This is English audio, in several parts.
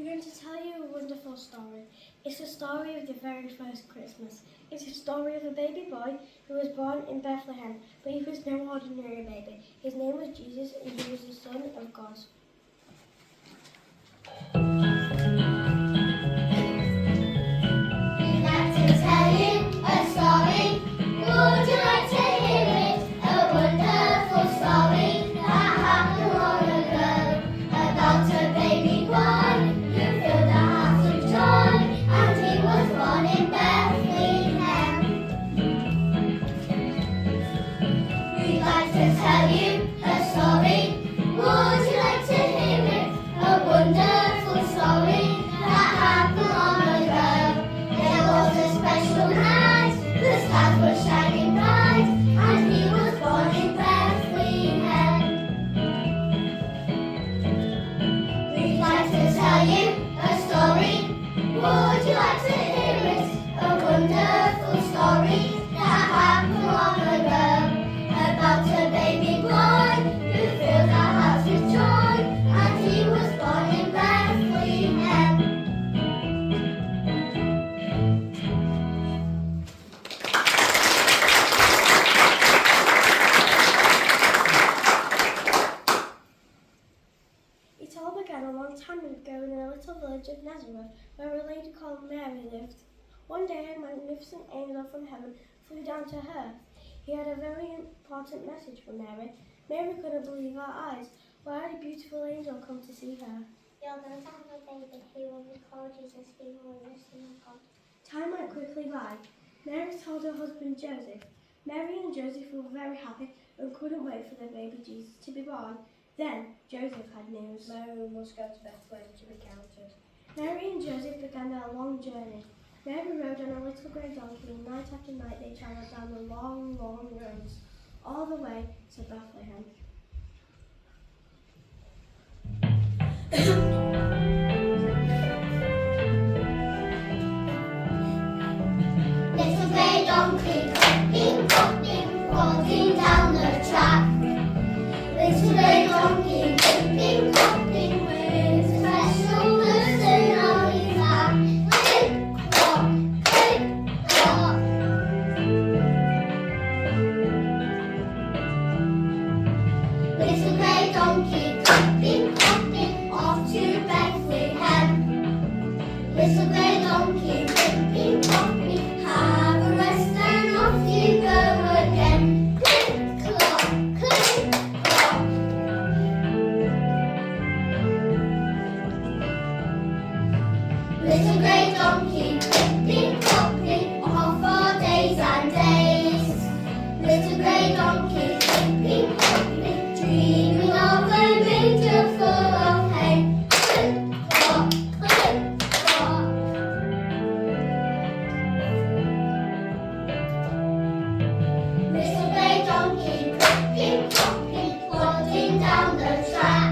I'm going to tell you a wonderful story. It's the story of the very first Christmas. It's a story of a baby boy who was born in Bethlehem, but he was no ordinary baby. His name was Jesus, and he was the Son of God. We'd like to tell you a story. Would you like to hear it? A wonderful story that happened long ago about a baby boy who filled the house with joy, and he was born in Bethlehem. We'd like to tell you a story. Would you like to hear it? A wonderful story that happened long ago. There was a special night, the stars were shining bright, and he was born in Bethlehem. We'd like to tell you a story. Would you like to hear it? A wonderful story that happened long ago about a baby boy who filled our hearts with joy, and he was born in Bethlehem. It all began a long time ago in a little village of Nazareth, where a lady called Mary lived. One day a magnificent angel from heaven flew down to earth. He had a very important message for Mary. Mary couldn't believe her eyes. Why had a beautiful angel come to see her? You're going to have a baby. He will be called Jesus. He will be the Son of God. Time went quickly by. Mary told her husband Joseph. Mary and Joseph were very happy and couldn't wait for their baby Jesus to be born. Then Joseph had news. Mary must go to Bethlehem to be counted. Mary and Joseph began their long journey. Mary rode on a little grey donkey, and night after night they travelled down the long, long roads, all the way to Bethlehem. Little grey donkey, hopping, hopping, plodding down the track. Little grey donkey, hopping, hopping, with a special person on his back. Click, clop, click, clop. Little grey donkey, hopping, hopping, off to Bethlehem. Little grey donkey, hopping, hopping, have a rest and off you go again. Click, clop, click, clop. Little grey donkey, hopping, hopping, off for days and days. Little grey donkey, hopping, hopping, dreaming of a manger full of hay. Click, clop, click, clop. Little grey donkey, hopping, hopping, plodding down the track.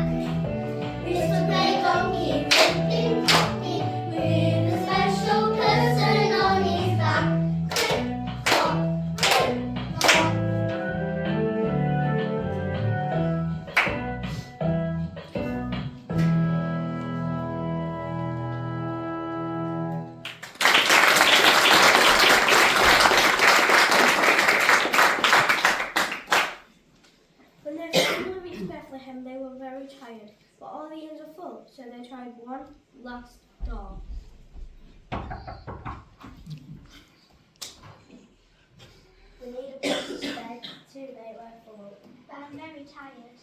Little grey donkey, hopping, hopping, with a special person on his back. Click, clop, click, clop. When they finally reached Bethlehem, they were very tired, but all the inns were full, so they tried one last door. We need a place to stay. Too late, we're full. But I'm very tired.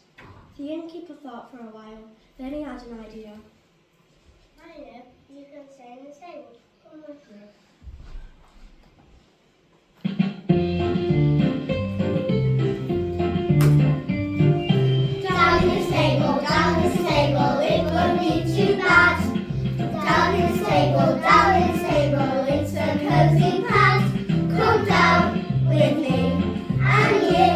The innkeeper thought for a while, then he had an idea. I know. You can stay in the stable. Come with me. Down in the stable, it won't be too bad. Down in the stable, it's a cozy pad. Come down with me, and you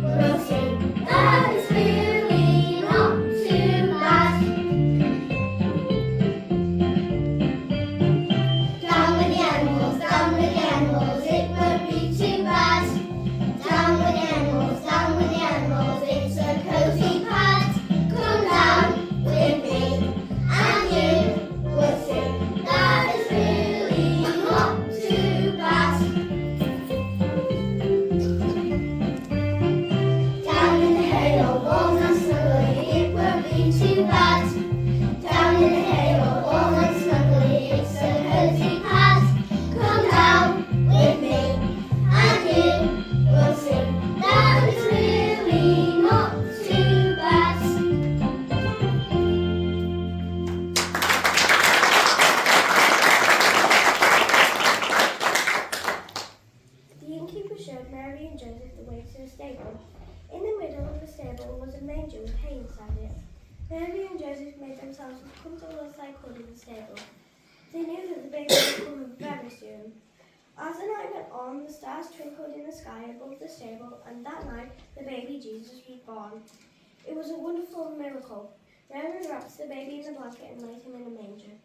will see that it's really not too bad. Down with the inside it. Mary and Joseph made themselves as comfortable as they could in the stable. They knew that the baby was coming very soon. As the night went on, the stars twinkled in the sky above the stable, and that night the baby Jesus was born. It was a wonderful miracle. Mary wrapped the baby in a blanket and laid him in a manger.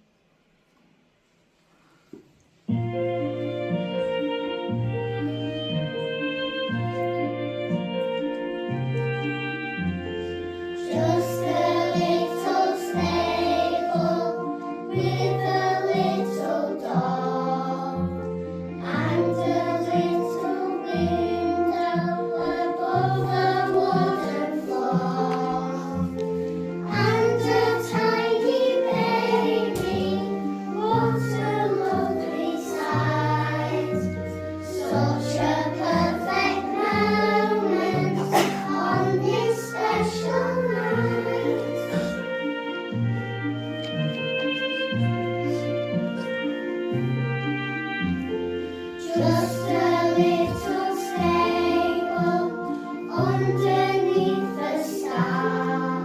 Just a little stable with a little door and a little window above the wooden floor, and a tiny baby. What a lovely sight! Such a perfect moment on this special night. Just a little stable underneath the star.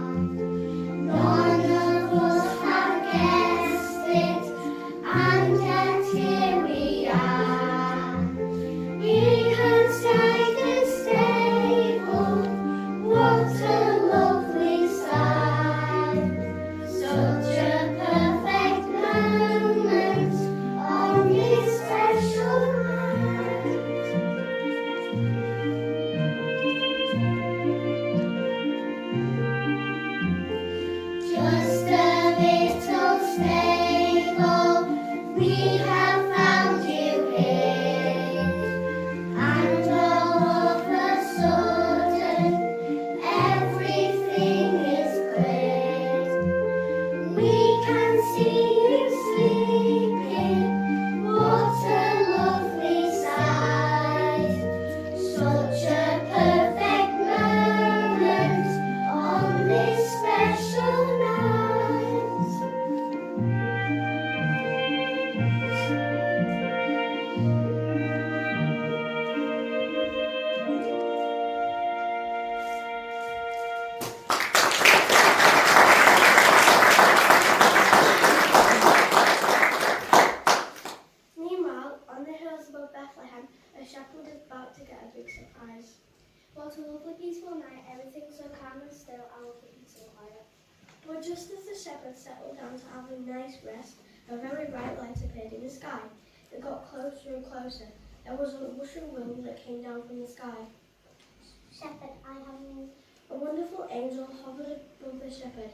None of us had guessed it, and yet here we are. Inside the stable, what a lovely sight! Such a perfect moment on this special night. Just a little stable, we have found you here. And all of a sudden, everything is clear. We can see you sleeping. What a lovely sight! Such a perfect moment on this special night. Meanwhile, on the hills above Bethlehem, a shepherd was about to get a big surprise. What a lovely peaceful night, everything's so calm and still, I love the peace and quiet. But just as the shepherd settled down to have a nice rest, a very bright light appeared in the sky. It got closer and closer. There was a rushing wind that came down from the sky. Shepherd, I have news. A wonderful angel hovered above the shepherd.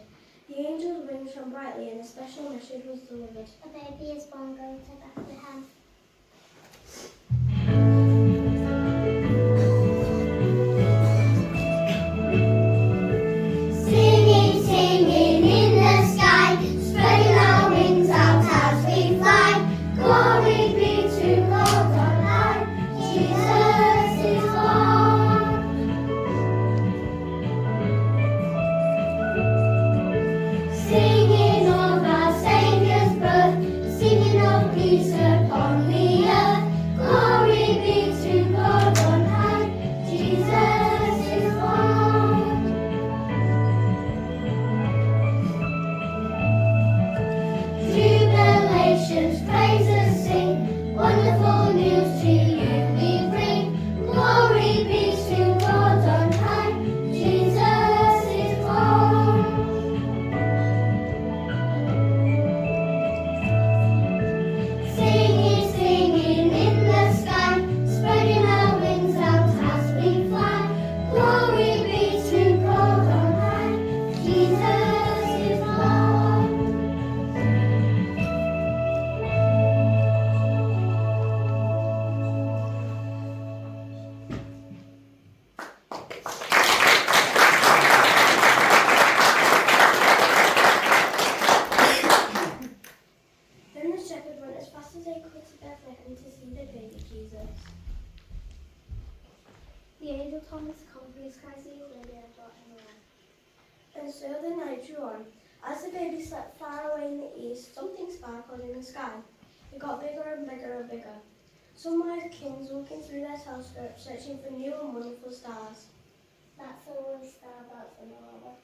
The angel's wings shone brightly and a special message was delivered. A baby is born going to Bethlehem. Singing, singing in the sky, spreading our wings out as we fly. Glory be to God on high, Jesus is born. Singing of our Saviour's birth, singing of peace upon the earth. Glory be to God on high, Jesus is born. Jubilations, praises sing, wonderful news to you we bring. Glory be to God on high, Jesus is born. Singing, singing in the sky, spreading our wings out as we fly. Glory be to God on high, Jesus is born. Then the shepherd went as fast as they could to Bethlehem to see the baby Jesus. The angel told us to come, please Christ, the lady and brought him away. And so the night drew on. As the baby slept far away in the east, something sparkled in the sky. It got bigger and bigger and bigger. Some wise kings looking through their telescopes, searching for new and wonderful stars. That's a lovely star about the normal.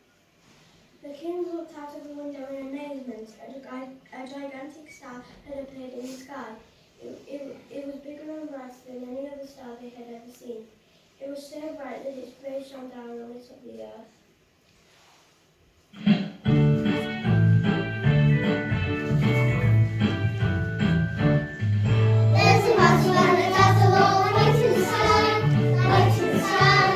gigantic star had appeared in the sky. It was bigger and brighter than any other star they had ever seen. It was so bright that its rays shone down on it of the earth. There's a battle and a dazzle all light in the sky, light in the sky,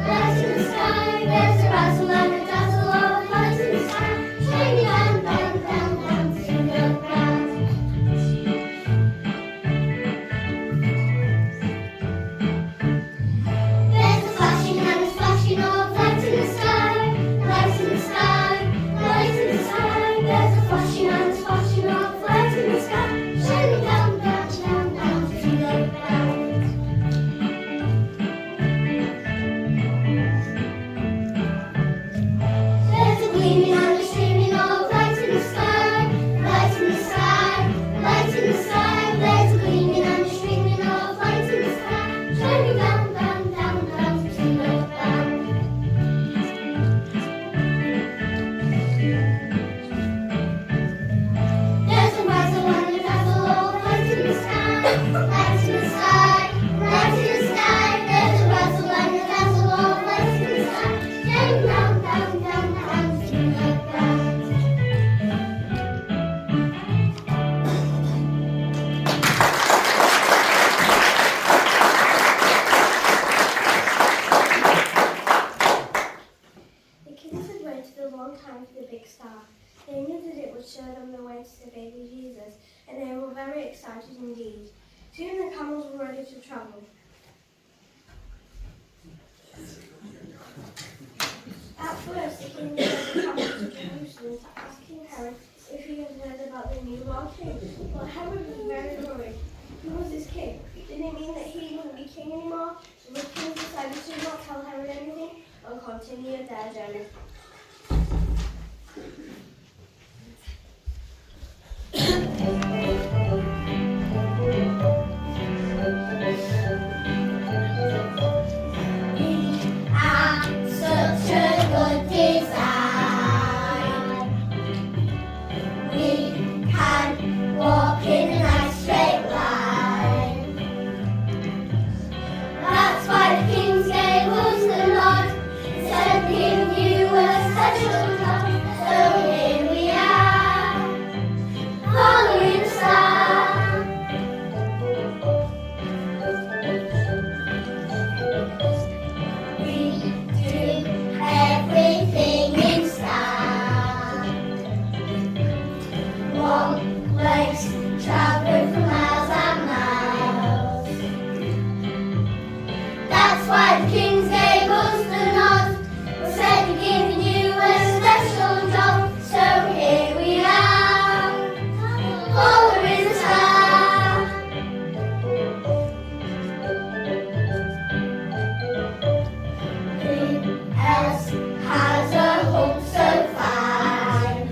light in the sky. There's a battle and a dazzle all light in the sky, shining down, down, down, down to the ground. There's a flashing and a splashing of light in the sky, light in the sky, light in the sky. There's a flashing and a splashing of light in the sky, shining down, down, down, down to the ground. There's a gleaming and a streaming of light in the sky, light in the sky, light in the sky. There's a gleaming and a streaming of light in the sky, shining down, down, down, down to the ground. There's a razzle and a dazzle of light in the sky, light in the sky, light in the sky. There's a razzle and a dazzle of light in the sky, shining down, down, down, down to the ground. The kings had waited a long time for the big star. They knew that it would show them the way to the baby Jesus, and they were very excited indeed. Soon the camels were ready to travel. At first, the king sent the camels to Jerusalem to ask King Herod if he had heard about the new Lord King. But Herod was very worried. Who was this king? Did it mean that he wouldn't be king anymore? So the king decided to not tell Herod anything and continued their journey. Such a good design. We can walk in a nice straight line. That's why the kings gave us the nod. Instead of giving you a special job. So here we are, following the star. We do everything in style. Walk legs, traveling for miles and miles. That's why the kings gave us the nod. Instead of giving you a special job. So here we are, following the star. Who else has a home so fine?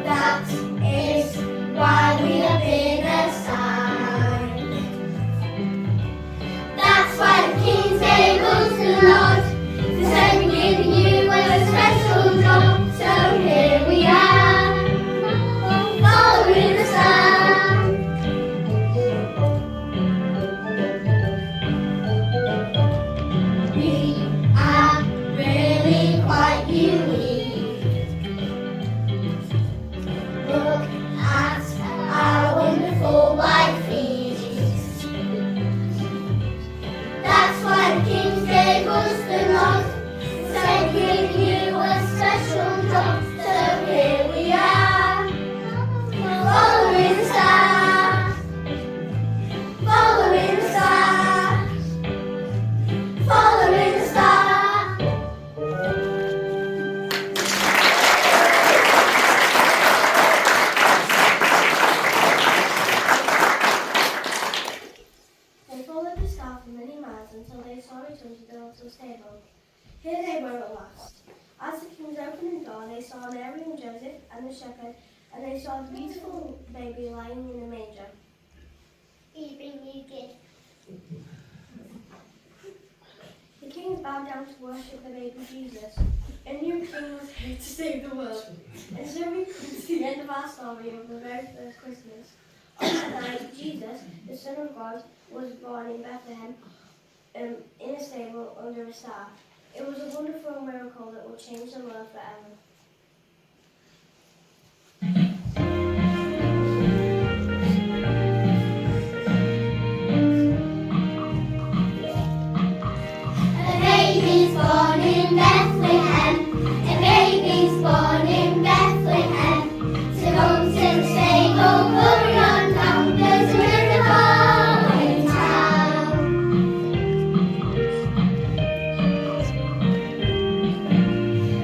That is why we have been assigned. That's why the kings gave us the nod. Instead of giving you a special job. So here we are, following the star. We are really quite unique. Look at our wonderful white feet. That's why the kings gave us the nod. Said giving you a special job. So here we are, following the star, following the star, following the star. They followed the star for many miles until they saw it under the little stable. Here they were at last. As the kings opened the door, they saw Mary and Joseph and the shepherd, and they saw the beautiful baby lying in a manger. Even you get. The kings bowed down to worship the baby Jesus. A new king king was here to save the world. And so we come to the end of our story of the very first Christmas. On that night, Jesus, the Son of God, was born in Bethlehem in a stable under a star. It was a wonderful miracle that will change the world forever. A baby's born in Bethlehem. A baby's born in Bethlehem. So come to the stable, hurry on down. There's a miracle in town.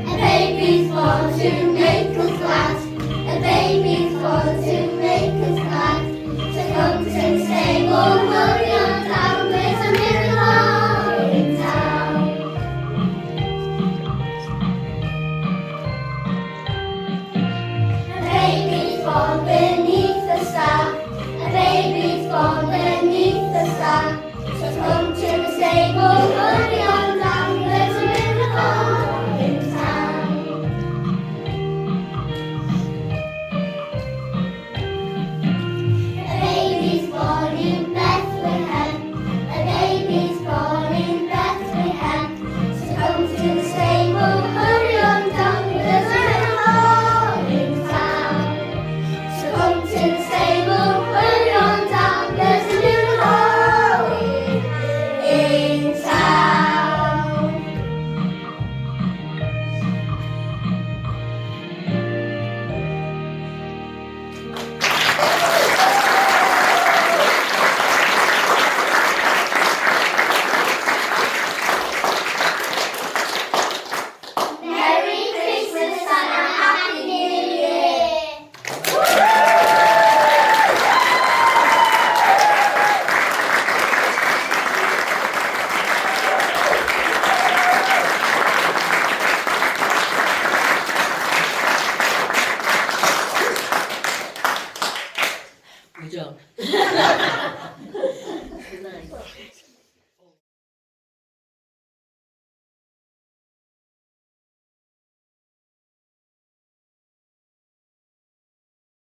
A baby's born to make us glad. A baby's born to make us glad. So come to the stable, hurry on down. There's a miracle in town. A baby's born beneath the star. A baby's born beneath the star. So come to the stable, hurry on down. There's a miracle in town. A baby's born in Bethlehem. A baby's born in Bethlehem. So come to the stable, hurry on down. There's a miracle in town. So come to the stable, hurry on down. There's a miracle in town. Merry Christmas and a Happy New Year! Good job. Nice.